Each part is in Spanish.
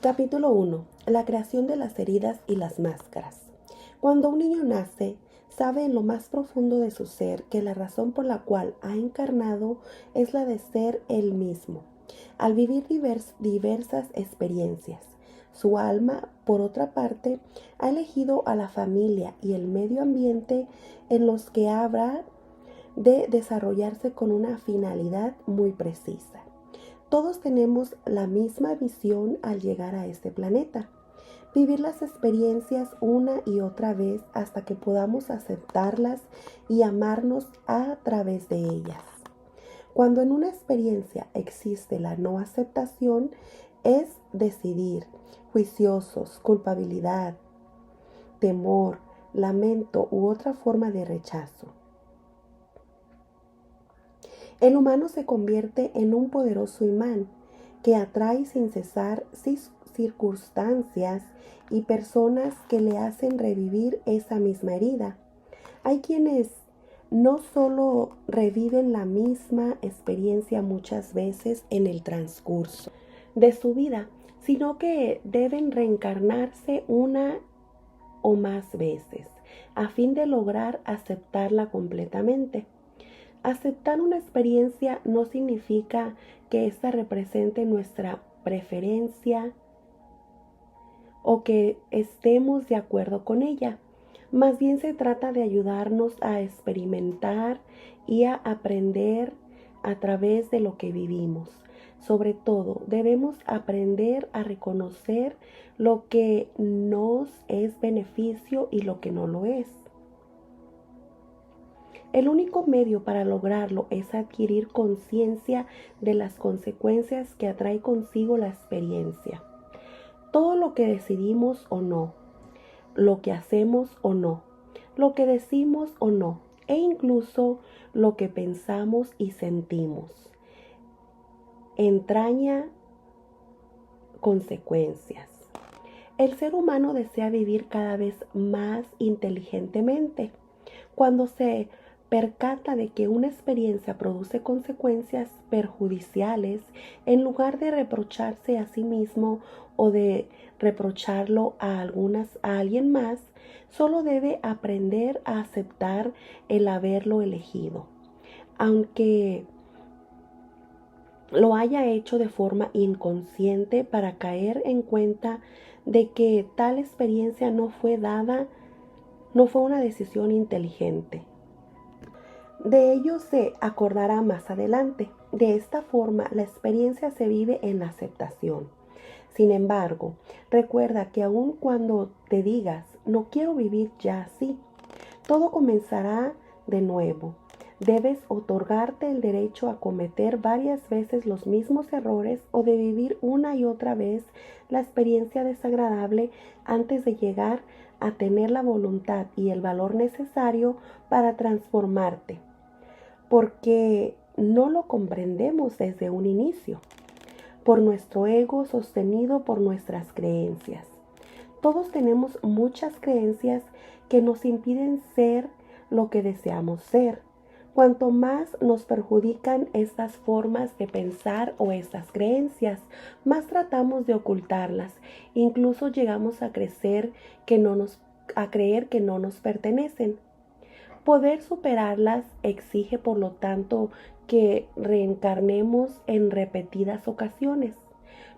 Capítulo 1. La creación de las heridas y las máscaras. Cuando un niño nace, sabe en lo más profundo de su ser que la razón por la cual ha encarnado es la de ser él mismo. Al vivir diversas experiencias, su alma, por otra parte, ha elegido a la familia y el medio ambiente en los que habrá de desarrollarse con una finalidad muy precisa. Todos tenemos la misma visión al llegar a este planeta. Vivir las experiencias una y otra vez hasta que podamos aceptarlas y amarnos a través de ellas. Cuando en una experiencia existe la no aceptación, es decidir, juiciosos, culpabilidad, temor, lamento u otra forma de rechazo. El humano se convierte en un poderoso imán que atrae sin cesar circunstancias y personas que le hacen revivir esa misma herida. Hay quienes no solo reviven la misma experiencia muchas veces en el transcurso de su vida, sino que deben reencarnarse una o más veces a fin de lograr aceptarla completamente. Aceptar una experiencia no significa que ésta represente nuestra preferencia o que estemos de acuerdo con ella. Más bien se trata de ayudarnos a experimentar y a aprender a través de lo que vivimos. Sobre todo, debemos aprender a reconocer lo que nos es beneficio y lo que no lo es. El único medio para lograrlo es adquirir conciencia de las consecuencias que atrae consigo la experiencia. Todo lo que decidimos o no, lo que hacemos o no, lo que decimos o no, e incluso lo que pensamos y sentimos, entraña consecuencias. El ser humano desea vivir cada vez más inteligentemente. Cuando se percata de que una experiencia produce consecuencias perjudiciales, en lugar de reprocharse a sí mismo o de reprocharlo a alguien más, solo debe aprender a aceptar el haberlo elegido, aunque lo haya hecho de forma inconsciente, para caer en cuenta de que tal experiencia no fue una decisión inteligente. De ello se acordará más adelante. De esta forma, la experiencia se vive en la aceptación. Sin embargo, recuerda que aun cuando te digas, no quiero vivir ya así, todo comenzará de nuevo. Debes otorgarte el derecho a cometer varias veces los mismos errores o de vivir una y otra vez la experiencia desagradable antes de llegar a tener la voluntad y el valor necesario para transformarte, porque no lo comprendemos desde un inicio, por nuestro ego sostenido por nuestras creencias. Todos tenemos muchas creencias que nos impiden ser lo que deseamos ser. Cuanto más nos perjudican estas formas de pensar o estas creencias, más tratamos de ocultarlas. Incluso llegamos a creer que no nos pertenecen. Poder superarlas exige, por lo tanto, que reencarnemos en repetidas ocasiones.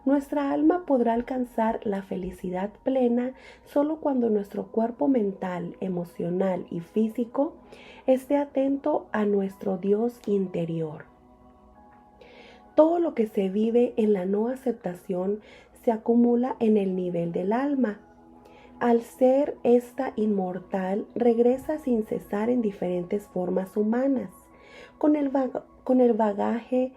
Nuestra alma podrá alcanzar la felicidad plena solo cuando nuestro cuerpo mental, emocional y físico esté atento a nuestro Dios interior. Todo lo que se vive en la no aceptación se acumula en el nivel del alma. Al ser esta inmortal, regresa sin cesar en diferentes formas humanas, con el bagaje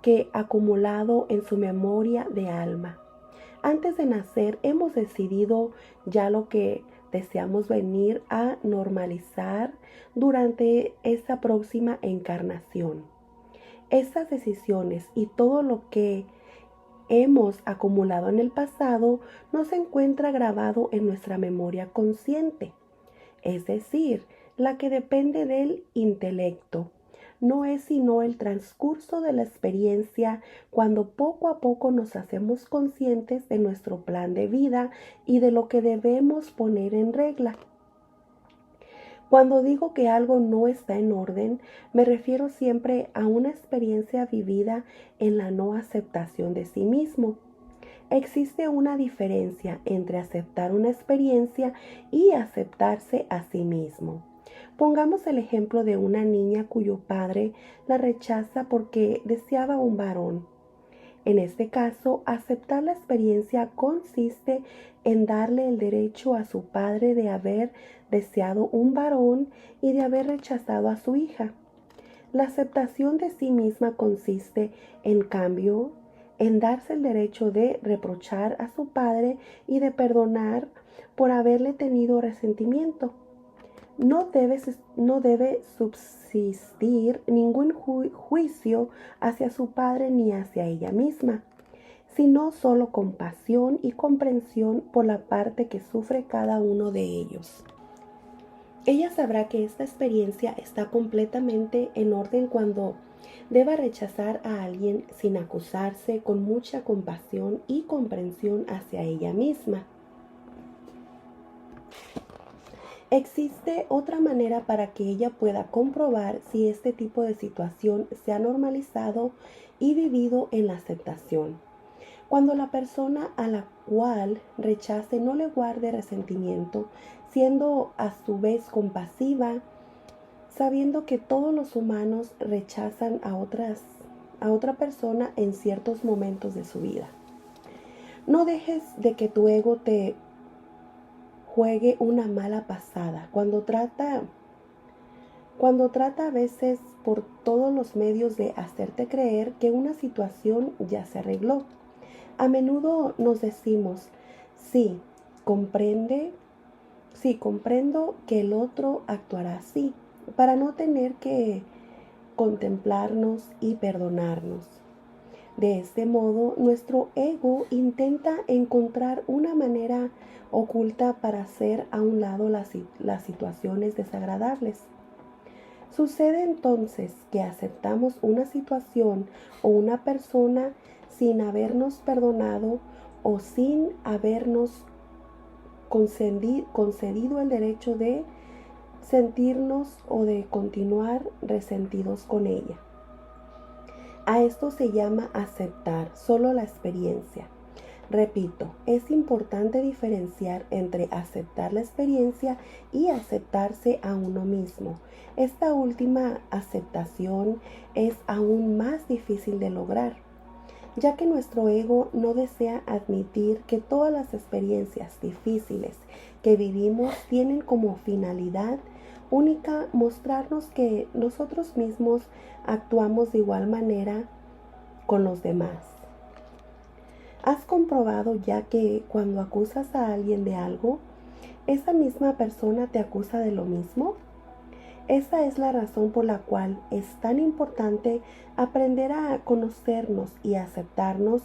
que ha acumulado en su memoria de alma. Antes de nacer hemos decidido ya lo que deseamos venir a normalizar durante esta próxima encarnación. Estas decisiones y todo lo que hemos acumulado en el pasado no se encuentra grabado en nuestra memoria consciente, es decir, la que depende del intelecto. no es sino el transcurso de la experiencia cuando poco a poco nos hacemos conscientes de nuestro plan de vida y de lo que debemos poner en regla. Cuando digo que algo no está en orden, me refiero siempre a una experiencia vivida en la no aceptación de sí mismo. Existe una diferencia entre aceptar una experiencia y aceptarse a sí mismo. Pongamos el ejemplo de una niña cuyo padre la rechaza porque deseaba un varón. En este caso, aceptar la experiencia consiste en darle el derecho a su padre de haber deseado un varón y de haber rechazado a su hija. La aceptación de sí misma consiste, en cambio, en darse el derecho de reprochar a su padre y de perdonar por haberle tenido resentimiento. No debe subsistir ningún juicio hacia su padre ni hacia ella misma, sino solo compasión y comprensión por la parte que sufre cada uno de ellos. Ella sabrá que esta experiencia está completamente en orden cuando deba rechazar a alguien sin acusarse, con mucha compasión y comprensión hacia ella misma. Existe otra manera para que ella pueda comprobar si este tipo de situación se ha normalizado y vivido en la aceptación. Cuando la persona a la cual rechace no le guarde resentimiento, siendo a su vez compasiva, sabiendo que todos los humanos rechazan a otra persona en ciertos momentos de su vida. No dejes de que tu ego te juegue una mala pasada cuando trata a veces por todos los medios de hacerte creer que una situación ya se arregló. A menudo nos decimos, sí, comprendo que el otro actuará así, para no tener que contemplarnos y perdonarnos. De este modo, nuestro ego intenta encontrar una manera oculta para hacer a un lado las situaciones desagradables. Sucede entonces que aceptamos una situación o una persona sin habernos perdonado o sin habernos concedido el derecho de sentirnos o de continuar resentidos con ella. A esto se llama aceptar solo la experiencia. Repito, es importante diferenciar entre aceptar la experiencia y aceptarse a uno mismo. Esta última aceptación es aún más difícil de lograr, ya que nuestro ego no desea admitir que todas las experiencias difíciles que vivimos tienen como finalidad única mostrarnos que nosotros mismos actuamos de igual manera con los demás. ¿Has comprobado ya que cuando acusas a alguien de algo, esa misma persona te acusa de lo mismo? Esa es la razón por la cual es tan importante aprender a conocernos y aceptarnos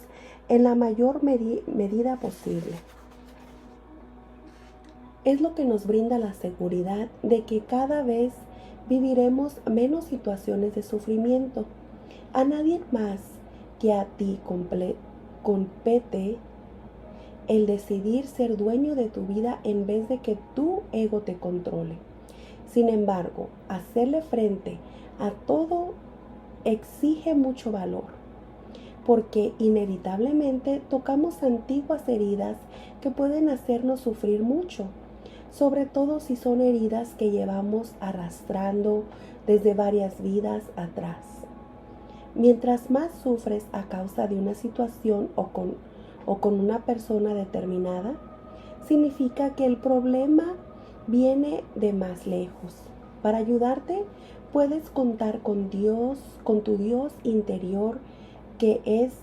en la mayor medida posible. Es lo que nos brinda la seguridad de que cada vez viviremos menos situaciones de sufrimiento. A nadie más que a ti compete el decidir ser dueño de tu vida en vez de que tu ego te controle. Sin embargo, hacerle frente a todo exige mucho valor, porque inevitablemente tocamos antiguas heridas que pueden hacernos sufrir mucho, sobre todo si son heridas que llevamos arrastrando desde varias vidas atrás. Mientras más sufres a causa de una situación o con una persona determinada, significa que el problema viene de más lejos. Para ayudarte, puedes contar con Dios, con tu Dios interior, que es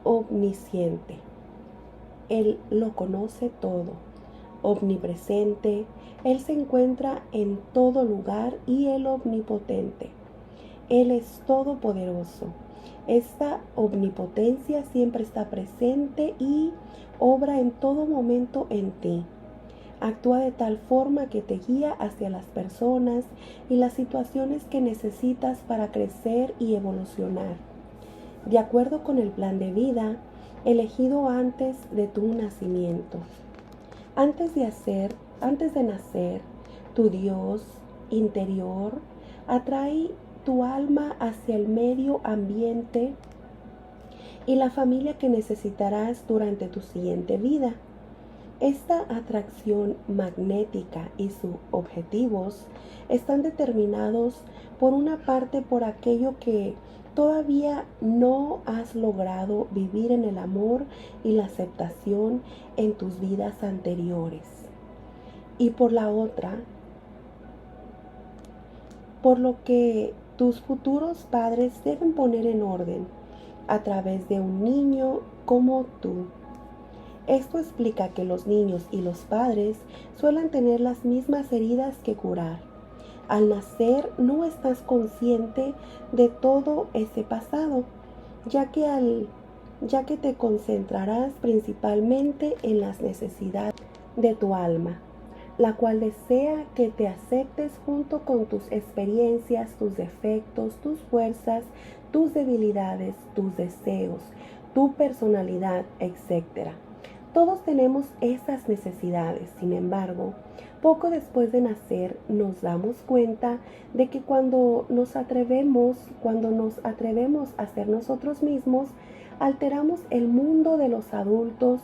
omnisciente. Él lo conoce todo, omnipresente. Él se encuentra en todo lugar y el omnipotente. Él es todopoderoso. Esta omnipotencia siempre está presente y obra en todo momento en ti. Actúa de tal forma que te guía hacia las personas y las situaciones que necesitas para crecer y evolucionar, de acuerdo con el plan de vida elegido antes de tu nacimiento. Antes de nacer, tu Dios interior atrae tu alma hacia el medio ambiente y la familia que necesitarás durante tu siguiente vida. Esta atracción magnética y sus objetivos están determinados por una parte por aquello que todavía no has logrado vivir en el amor y la aceptación en tus vidas anteriores, y por la otra, por lo que tus futuros padres deben poner en orden a través de un niño como tú. Esto explica que los niños y los padres suelen tener las mismas heridas que curar. Al nacer no estás consciente de todo ese pasado, ya que te concentrarás principalmente en las necesidades de tu alma, la cual desea que te aceptes junto con tus experiencias, tus defectos, tus fuerzas, tus debilidades, tus deseos, tu personalidad, etc. Todos tenemos esas necesidades. Sin embargo, poco después de nacer nos damos cuenta de que cuando nos atrevemos a ser nosotros mismos, alteramos el mundo de los adultos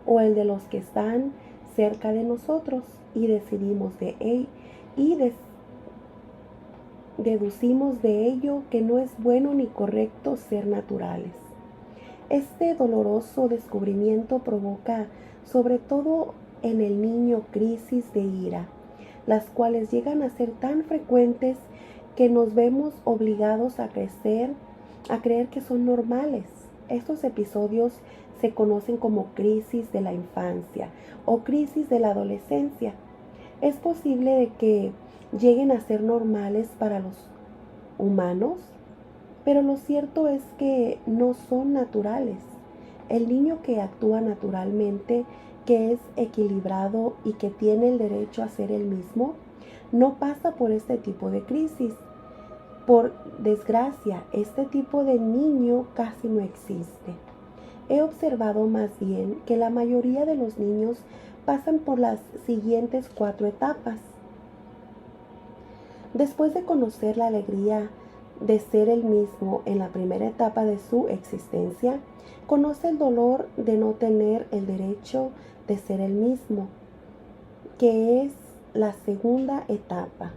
o el de los que están cerca de nosotros, y deducimos de ello que no es bueno ni correcto ser naturales. Este doloroso descubrimiento provoca, sobre todo en el niño, crisis de ira, las cuales llegan a ser tan frecuentes que nos vemos obligados a creer que son normales. Estos episodios se conocen como crisis de la infancia o crisis de la adolescencia. Es posible de que lleguen a ser normales para los humanos, pero lo cierto es que no son naturales. El niño que actúa naturalmente, que es equilibrado y que tiene el derecho a ser el mismo, no pasa por este tipo de crisis. Por desgracia, este tipo de niño casi no existe. He observado más bien que la mayoría de los niños pasan por las siguientes 4 etapas. Después de conocer la alegría de ser el mismo en la primera etapa de su existencia, conoce el dolor de no tener el derecho de ser el mismo, que es la segunda etapa.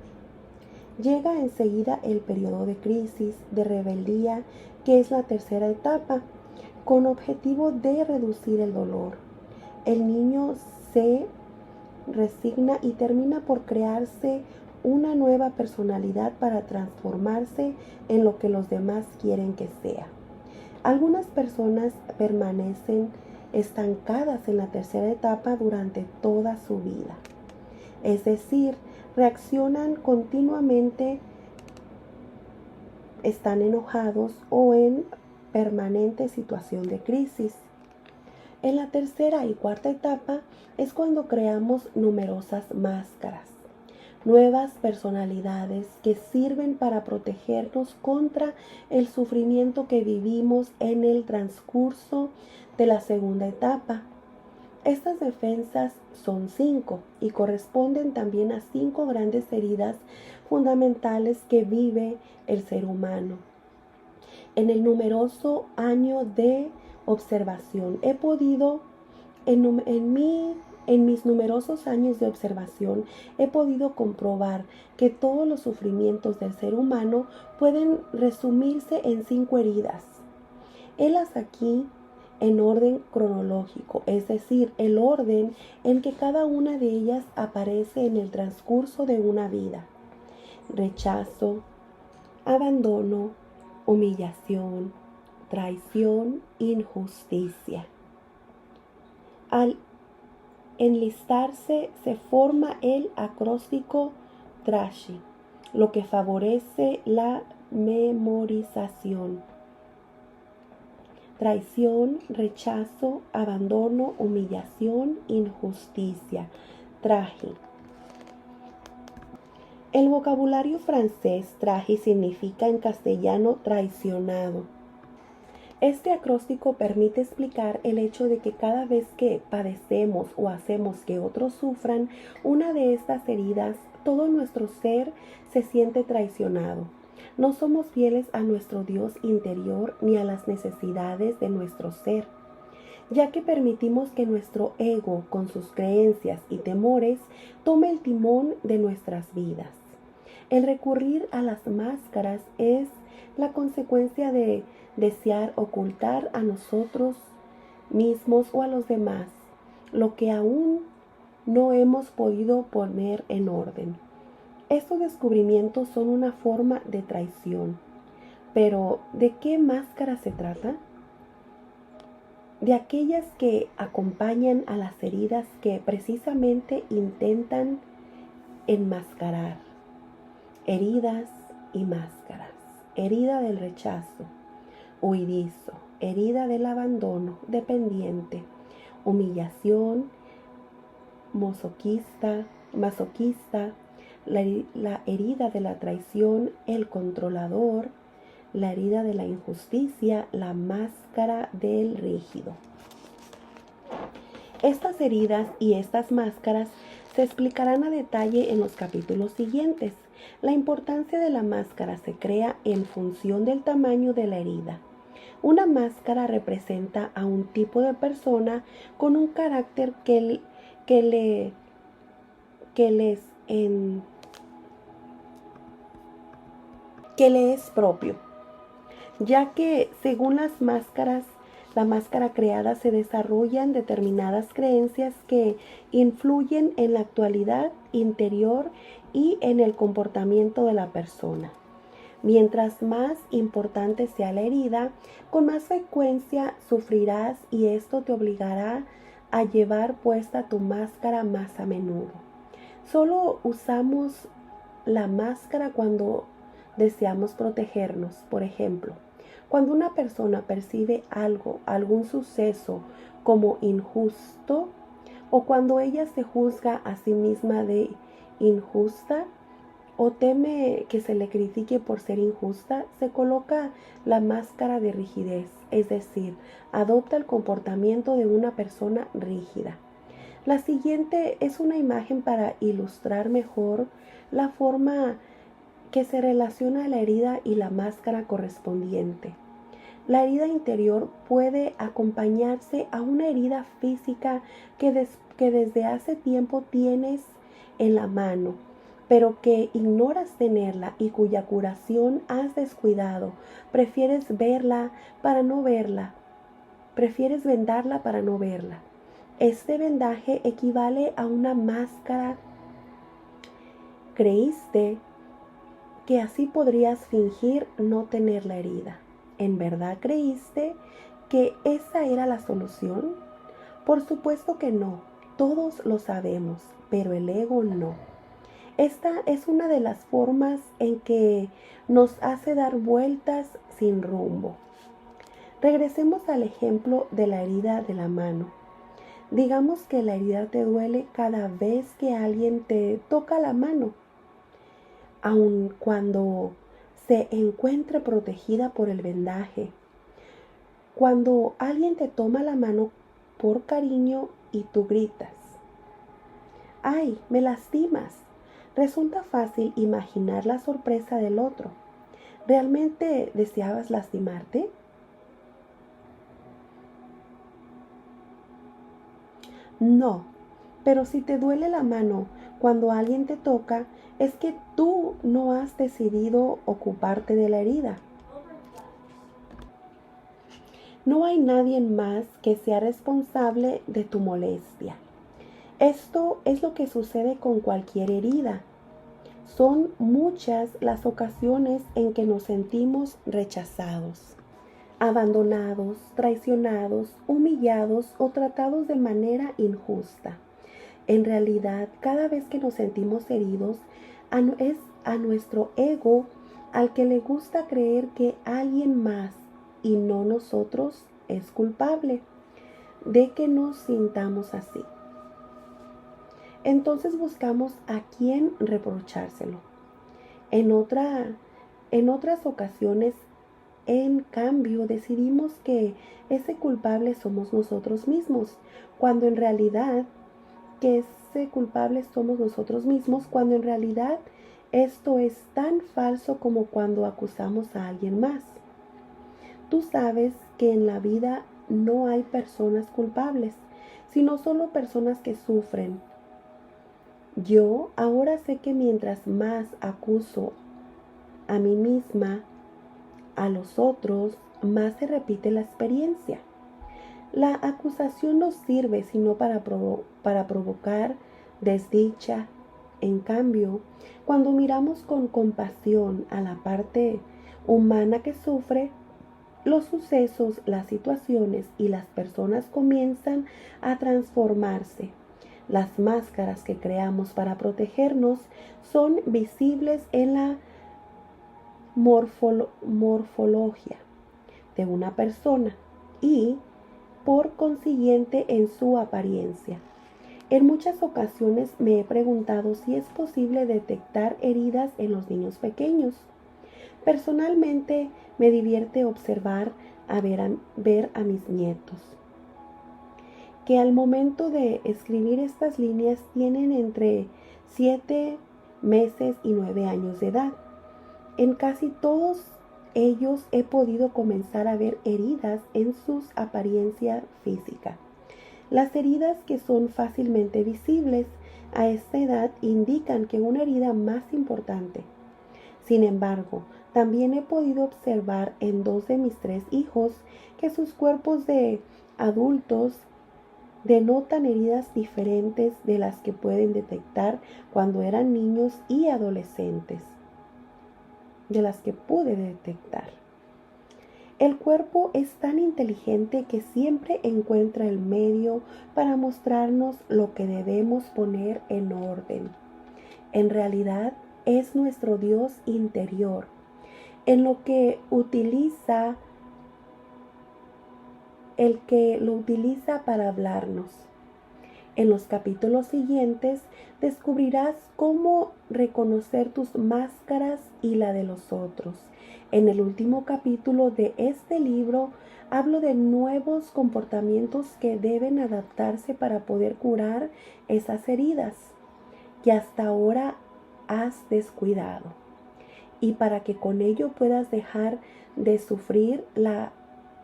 Llega enseguida el periodo de crisis, de rebeldía, que es la tercera etapa, con objetivo de reducir el dolor. El niño se resigna y termina por crearse una nueva personalidad para transformarse en lo que los demás quieren que sea. Algunas personas permanecen estancadas en la tercera etapa durante toda su vida. Es decir, reaccionan continuamente, están enojados o en permanente situación de crisis. En la tercera y cuarta etapa es cuando creamos numerosas máscaras, nuevas personalidades que sirven para protegernos contra el sufrimiento que vivimos en el transcurso de la segunda etapa. Estas defensas son 5 y corresponden también a 5 grandes heridas fundamentales que vive el ser humano. En el numeroso año de observación en mis numerosos años de observación he podido comprobar que todos los sufrimientos del ser humano pueden resumirse en 5 heridas. Helas aquí en orden cronológico, es decir, el orden en que cada una de ellas aparece en el transcurso de una vida: rechazo, abandono, humillación, traición, injusticia. Al enlistarse se forma el acróstico TRASHI, lo que favorece la memorización. Traición, rechazo, abandono, humillación, injusticia. Trahi. El vocabulario francés trahi significa en castellano traicionado. Este acróstico permite explicar el hecho de que cada vez que padecemos o hacemos que otros sufran una de estas heridas, todo nuestro ser se siente traicionado. No somos fieles a nuestro Dios interior ni a las necesidades de nuestro ser, ya que permitimos que nuestro ego, con sus creencias y temores, tome el timón de nuestras vidas. El recurrir a las máscaras es la consecuencia de desear ocultar a nosotros mismos o a los demás lo que aún no hemos podido poner en orden. Estos descubrimientos son una forma de traición. Pero, ¿de qué máscara se trata? De aquellas que acompañan a las heridas que precisamente intentan enmascarar. Heridas y máscaras. Herida del rechazo, huidizo, herida del abandono, dependiente, humillación, masoquista, la herida de la traición, el controlador, la herida de la injusticia, la máscara del rígido. Estas heridas y estas máscaras se explicarán a detalle en los capítulos siguientes. La importancia de la máscara se crea en función del tamaño de la herida. Una máscara representa a un tipo de persona con un carácter que le es propio, ya que según la máscara creada se desarrollan determinadas creencias que influyen en la actualidad interior y en el comportamiento de la persona. Mientras más importante sea la herida, con más frecuencia sufrirás y esto te obligará a llevar puesta tu máscara más a menudo. Solo usamos la máscara cuando deseamos protegernos. Por ejemplo, cuando una persona percibe algún suceso como injusto, o cuando ella se juzga a sí misma de injusta, o teme que se le critique por ser injusta, se coloca la máscara de rigidez, es decir, adopta el comportamiento de una persona rígida. La siguiente es una imagen para ilustrar mejor la forma que se relaciona la herida y la máscara correspondiente. La herida interior puede acompañarse a una herida física que desde hace tiempo tienes en la mano, pero que ignoras tenerla y cuya curación has descuidado. Prefieres vendarla para no verla. Este vendaje equivale a una máscara. Creíste que así podrías fingir no tener la herida. ¿En verdad creíste que esa era la solución? Por supuesto que no. Todos lo sabemos, pero el ego no. Esta es una de las formas en que nos hace dar vueltas sin rumbo. Regresemos al ejemplo de la herida de la mano. Digamos que la herida te duele cada vez que alguien te toca la mano, aun cuando se encuentre protegida por el vendaje. Cuando alguien te toma la mano por cariño y tú gritas: ¡ay, me lastimas! Resulta fácil imaginar la sorpresa del otro. ¿Realmente deseabas lastimarte? No, pero si te duele la mano cuando alguien te toca, es que tú no has decidido ocuparte de la herida. No hay nadie más que sea responsable de tu molestia. Esto es lo que sucede con cualquier herida. Son muchas las ocasiones en que nos sentimos rechazados, abandonados, traicionados, humillados o tratados de manera injusta. En realidad, cada vez que nos sentimos heridos, es a nuestro ego al que le gusta creer que alguien más y no nosotros es culpable de que nos sintamos así. entonces buscamos a quién reprochárselo. En otras ocasiones, en cambio, decidimos que ese culpable somos nosotros mismos, cuando en realidad cuando en realidad esto es tan falso como cuando acusamos a alguien más. Tú sabes que en la vida no hay personas culpables, sino solo personas que sufren. Yo ahora sé que mientras más acuso a mí misma, a los otros, más se repite la experiencia. La acusación no sirve sino para provocar desdicha. En cambio, cuando miramos con compasión a la parte humana que sufre, los sucesos, las situaciones y las personas comienzan a transformarse. Las máscaras que creamos para protegernos son visibles en la morfología de una persona y, por consiguiente, en su apariencia. En muchas ocasiones me he preguntado si es posible detectar heridas en los niños pequeños. Personalmente me divierte observar ver a mis nietos, que al momento de escribir estas líneas tienen entre 7 meses y 9 años de edad. En casi todos ellos he podido comenzar a ver heridas en su apariencia física. Las heridas que son fácilmente visibles a esta edad indican que una herida más importante. Sin embargo, también he podido observar en 2 de mis 3 hijos que sus cuerpos de adultos denotan heridas diferentes de las que pueden detectar cuando eran niños y adolescentes, de las que pude detectar. El cuerpo es tan inteligente que siempre encuentra el medio para mostrarnos lo que debemos poner en orden. En realidad, es nuestro Dios interior, en lo que utiliza, el que lo utiliza para hablarnos. En los capítulos siguientes descubrirás cómo reconocer tus máscaras y la de los otros. En el último capítulo de este libro hablo de nuevos comportamientos que deben adaptarse para poder curar esas heridas que hasta ahora has descuidado, y para que con ello puedas dejar de sufrir la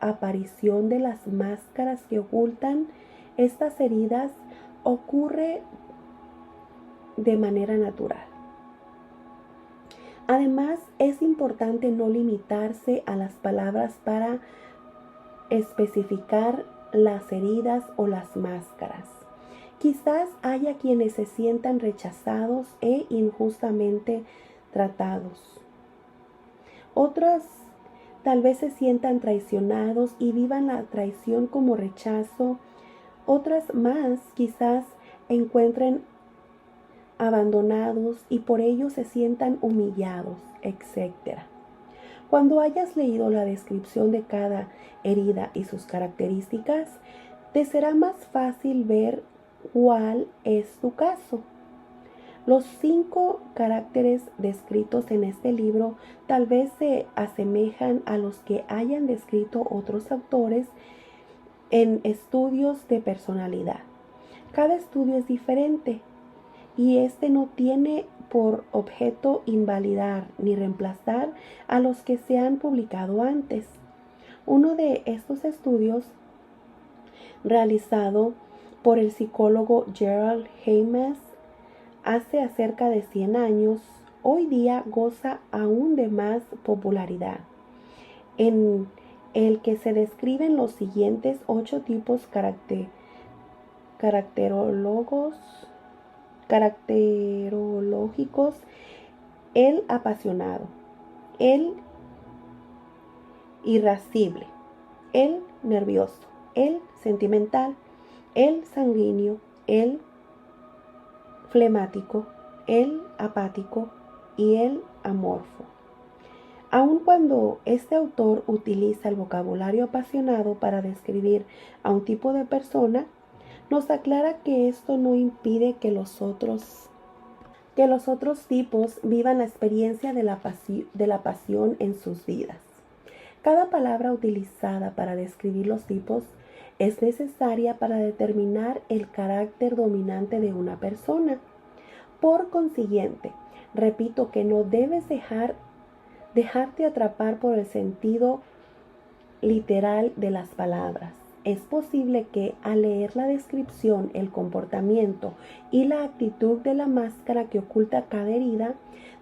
aparición de las máscaras que ocultan estas heridas. Ocurre de manera natural. Además, es importante no limitarse a las palabras para especificar las heridas o las máscaras. Quizás haya quienes se sientan rechazados e injustamente tratados. Otros tal vez se sientan traicionados y vivan la traición como rechazo. Otras más quizás encuentren abandonados y por ello se sientan humillados, etc. Cuando hayas leído la descripción de cada herida y sus características, te será más fácil ver cuál es tu caso. Los 5 caracteres descritos en este libro tal vez se asemejan a los que hayan descrito otros autores en estudios de personalidad. Cada estudio es diferente y este no tiene por objeto invalidar ni reemplazar a los que se han publicado antes. Uno de estos estudios, realizado por el psicólogo Gerald Hames hace acerca de 100 años, hoy día goza aún de más popularidad, en el que se describen los siguientes 8 tipos caracterológicos: el apasionado, el irascible, el nervioso, el sentimental, el sanguíneo, el flemático, el apático y el amorfo. Aun cuando este autor utiliza el vocabulario apasionado para describir a un tipo de persona, Nos aclara que esto no impide que los otros tipos vivan la experiencia de la pasión en sus vidas. Cada palabra utilizada para describir los tipos es necesaria para determinar el carácter dominante de una persona. Por consiguiente, repito que no debes dejarte atrapar por el sentido literal de las palabras. Es posible que al leer la descripción, el comportamiento y la actitud de la máscara que oculta cada herida,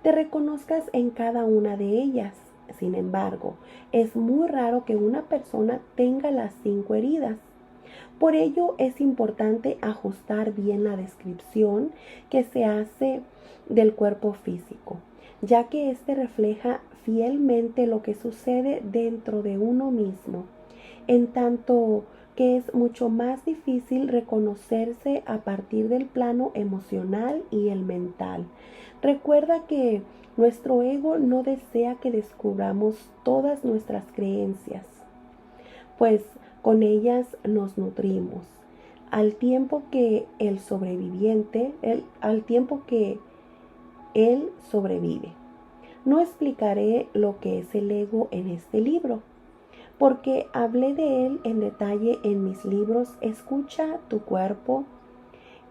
te reconozcas en cada una de ellas. Sin embargo, es muy raro que una persona tenga las 5 heridas. Por ello es importante ajustar bien la descripción que se hace del cuerpo físico, ya que éste refleja fielmente lo que sucede dentro de uno mismo, en tanto que es mucho más difícil reconocerse a partir del plano emocional y el mental. Recuerda que nuestro ego no desea que descubramos todas nuestras creencias, pues con ellas nos nutrimos, al tiempo que el sobreviviente, al tiempo que él sobrevive. No explicaré lo que es el ego en este libro, porque hablé de él en detalle en mis libros Escucha tu cuerpo,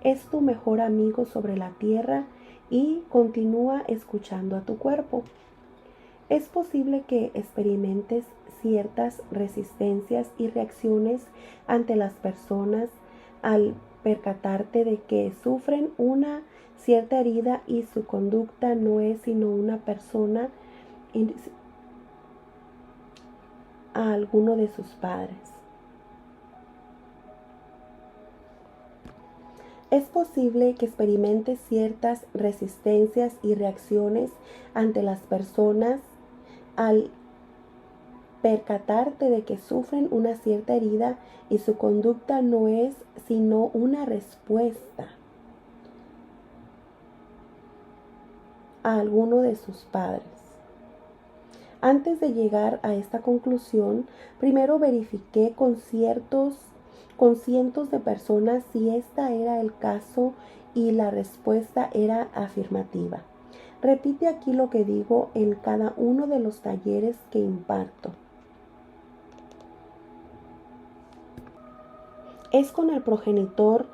es tu mejor amigo sobre la tierra y continúa escuchando a tu cuerpo. Es posible que experimentes ciertas resistencias y reacciones ante las personas al percatarte de que sufren una cierta herida y su conducta no es sino una persona a alguno de sus padres. Es posible que experimentes ciertas resistencias y reacciones ante las personas al percatarte de que sufren una cierta herida y su conducta no es sino una respuesta a alguno de sus padres. Antes de llegar a esta conclusión, primero verifiqué con cientos de personas si esta era el caso y la respuesta era afirmativa. Repite aquí lo que digo en cada uno de los talleres que imparto. Es con el progenitor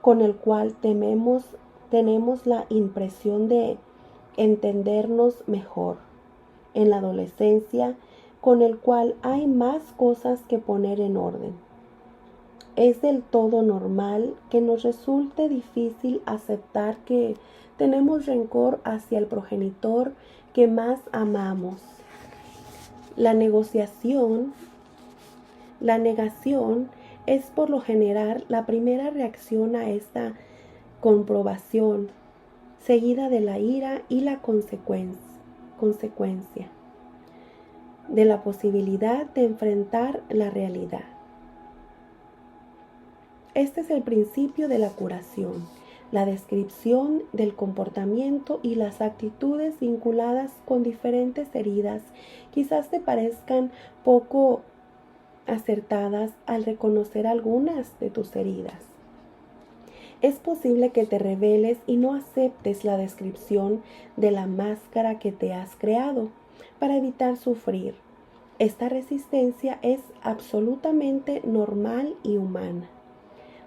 con el cual tenemos la impresión de entendernos mejor. En la adolescencia, con el cual hay más cosas que poner en orden. Es del todo normal que nos resulte difícil aceptar que tenemos rencor hacia el progenitor que más amamos. La negación es por lo general la primera reacción a esta comprobación, seguida de la ira y la consecuencia de la posibilidad de enfrentar la realidad. Este es el principio de la curación, la descripción del comportamiento y las actitudes vinculadas con diferentes heridas. Quizás te parezcan poco acertadas al reconocer algunas de tus heridas. Es posible que te rebeles y no aceptes la descripción de la máscara que te has creado para evitar sufrir. Esta resistencia es absolutamente normal y humana.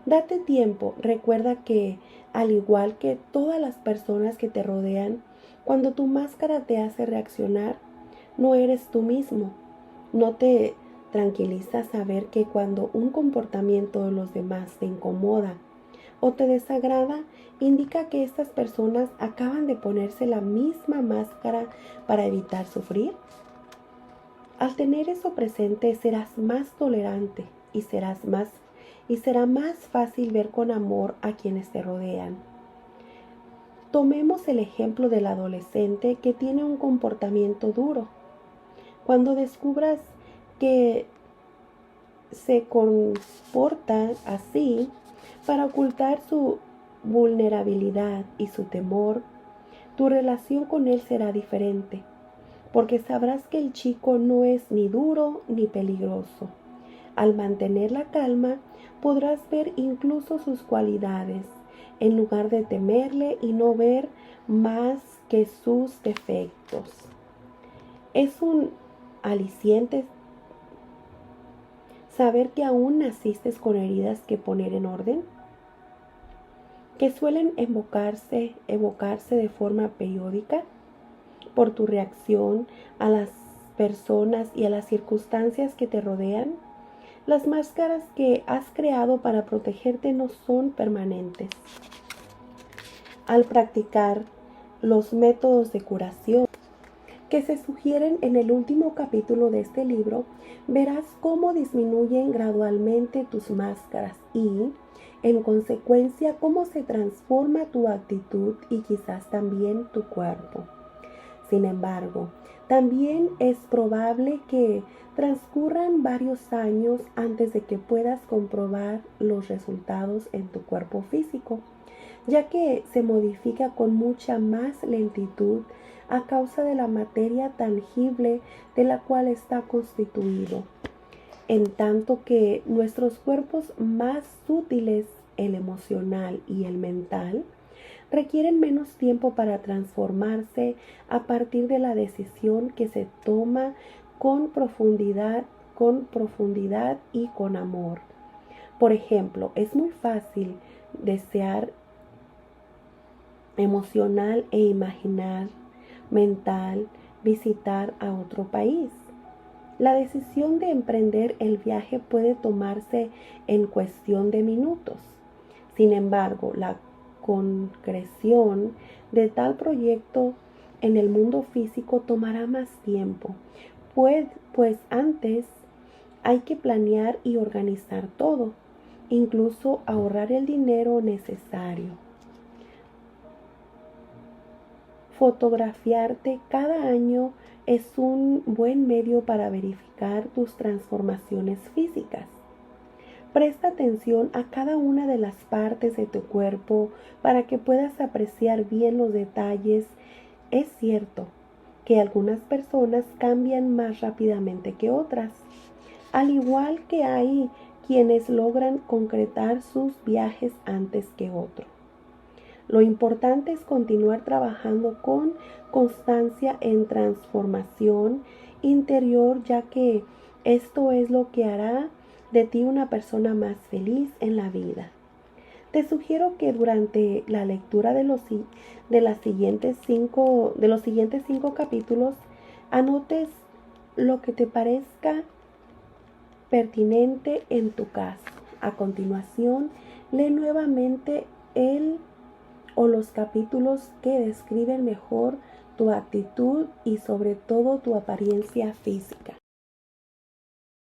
Date tiempo, recuerda que, al igual que todas las personas que te rodean, cuando tu máscara te hace reaccionar, no eres tú mismo. No te tranquiliza saber que cuando un comportamiento de los demás te incomoda o te desagrada, indica que estas personas acaban de ponerse la misma máscara para evitar sufrir. Al tener eso presente, serás más tolerante y será más fácil ver con amor a quienes te rodean. Tomemos el ejemplo del adolescente que tiene un comportamiento duro. Cuando descubras que se comporta así para ocultar su vulnerabilidad y su temor, tu relación con él será diferente, porque sabrás que el chico no es ni duro ni peligroso. Al mantener la calma, podrás ver incluso sus cualidades, en lugar de temerle y no ver más que sus defectos. Es un aliciente saber que aún naciste con heridas que poner en orden, que suelen evocarse de forma periódica por tu reacción a las personas y a las circunstancias que te rodean. Las máscaras que has creado para protegerte no son permanentes. Al practicar los métodos de curación que se sugieren en el último capítulo de este libro, verás cómo disminuyen gradualmente tus máscaras y, en consecuencia, cómo se transforma tu actitud y quizás también tu cuerpo. Sin embargo, también es probable que transcurran varios años antes de que puedas comprobar los resultados en tu cuerpo físico, ya que se modifica con mucha más lentitud a causa de la materia tangible de la cual está constituido, en tanto que nuestros cuerpos más sutiles, el emocional y el mental, requieren menos tiempo para transformarse a partir de la decisión que se toma con profundidad y con amor. Por ejemplo, es muy fácil desear emocional e imaginar mental visitar a otro país. La decisión de emprender el viaje puede tomarse en cuestión de minutos. Sin embargo, la concreción de tal proyecto en el mundo físico tomará más tiempo, pues antes hay que planear y organizar todo, incluso ahorrar el dinero necesario. Fotografiarte cada año es un buen medio para verificar tus transformaciones físicas. Presta atención a cada una de las partes de tu cuerpo para que puedas apreciar bien los detalles. Es cierto que algunas personas cambian más rápidamente que otras, al igual que hay quienes logran concretar sus viajes antes que otros. Lo importante es continuar trabajando con constancia en transformación interior, ya que esto es lo que hará de ti una persona más feliz en la vida. Te sugiero que durante la lectura de los siguientes 5 capítulos anotes lo que te parezca pertinente en tu caso. A continuación, lee nuevamente los capítulos que describen mejor tu actitud y sobre todo tu apariencia física.